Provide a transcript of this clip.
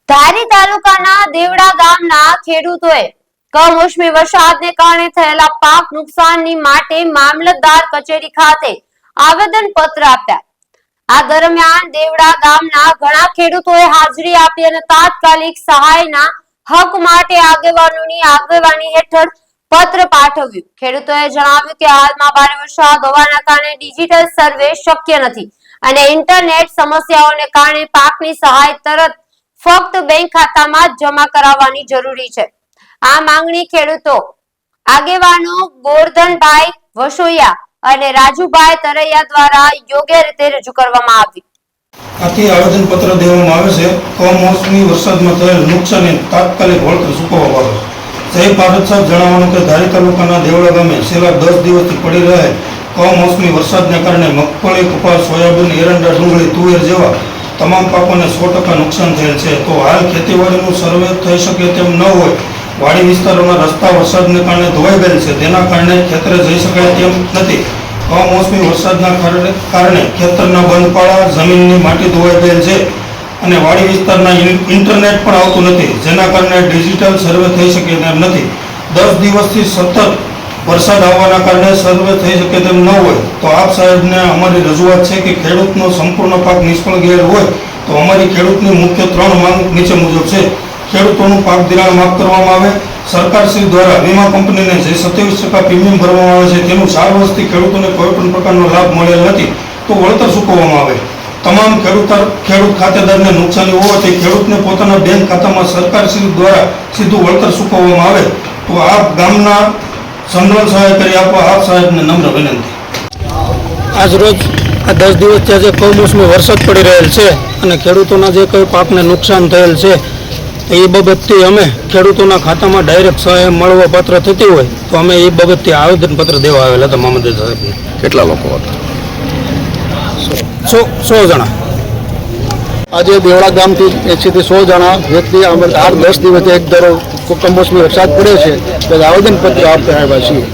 ધારી તાલુકાના દેવડા ગામના ખેડૂતોએ કમોસમી વરસાદને કારણે થયેલા પાક નુકસાનની માટે મામલતદાર કચેરી ખાતે આવેદન પત્ર આપ્યા। આ દરમિયાન દેવડા ગામના ઘણા ખેડૂતોએ હાજરી આપી અને તાત્કાલિક સહાયના હક માટે આગેવાનોની આગેવાની હેઠળ પત્ર પાઠવ્યું। ખેડૂતોએ જણાવ્યું કે હાલમાં ભારે વરસાદ હોવાના કારણે ડિજિટલ સર્વે શક્ય નથી અને ઇન્ટરનેટ સમસ્યાઓને કારણે પાકની સહાય તરત ફક્ત બેંક ખાતામાં જમા કરાવવાની જરૂરી છે। આ માંગણી ખેડૂતો આગેવાનો ગોરધનભાઈ વસોયા અને રાજુભાઈ તરૈયા દ્વારા યોગ્ય રીતે રજૂ કરવામાં આવી। આથી આવેદન પત્ર દેવામાં આવે છે। કમોસમી વરસાદમાં થયેલ નુકસાનને તાત્કાલિક વળતર ચૂકવવામાં આવે। જય ભારત સાહેબ જણાવવાનું કે ધારી તાલુકાના દેવડા ગામે છેલ્લા 10 દિવસથી પડી રહેલ કમોસમી વરસાદને કારણે મગફળી, કપાસ, સોયાબીન, એરંડા, ડુંગળી, તુવેર જેવા તમામ પાકોને 100% નુકસાન થયેલ છે। તો હાલ ખેતીવાડીનું સર્વે થઈ શકે તેમ ન હોય, વાડી વિસ્તારોના રસ્તા વરસાદને કારણે ધોવાઈ ગયેલ છે, તેના કારણે ખેતરે જઈ શકાય તેમ નથી। કમોસમી વરસાદના કારણે ખેતરના બંધ પાળા, જમીનની માટી ધોવાઈ ગયેલ છે અને વાડી વિસ્તારના ઇન્ટરનેટ પણ આવતું નથી, જેના કારણે ડિજિટલ સર્વે થઈ શકે તેમ નથી। 10 દિવસથી સતત વરસાદ આવવાના કારણે સર્વે થઈ શકે તેમ ન હોય તો આપ સાહેબને અમારી રજૂઆત છે કે ખેડૂતનો સંપૂર્ણ પાક નિષ્ફળ ગયેલ હોય તો અમારી ખેડૂતની મુખ્ય 3 માંગ નીચે મુજબ છે। ખેડૂતોનું પાક ધિરાણ માફ કરવામાં આવે, સરકારશ્રી દ્વારા વીમા કંપનીને જે 27% પ્રીમિયમ ભરવામાં આવે છે તેનું 4 વર્ષથી ખેડૂતોને કોઈ પણ પ્રકારનો લાભ મળેલ નથી તો વળતર ચૂકવવામાં આવે। તમામ ખેડૂત ખાતેદારને નુકસાની હોવાથી ખેડૂતને પોતાના બેંક ખાતામાં સરકારશ્રી દ્વારા સીધું વળતર ચૂકવવામાં આવે તો આ ગામના સંકલન સહાય કરી આપવા આપ સાહેબને નમ્ર વિનંતી। આજ રોજ આ 10 દિવસથી આજે કમોસમી વરસાદ પડી રહેલ છે અને ખેડૂતોના જે કોઈ પાકને નુકસાન થયેલ છે એ બાબતથી અમે ખેડૂતોના ખાતામાં ડાયરેક્ટ સહાય મળવા પાત્ર થતી હોય તો અમે એ બાબતથી આવેદનપત્ર દેવા આવેલા હતા મામલતદાર સાહેબને। કેટલા લોકો હતા? 100 જણા। આજે દેવડા ગામથી 100 થી 100 જણા વ્યક્તિ 8-10 દિવસથી એક ધારો કમોસમી વરસાદ પડે છે તો આવેદનપત્ર આપતા આવ્યા છીએ।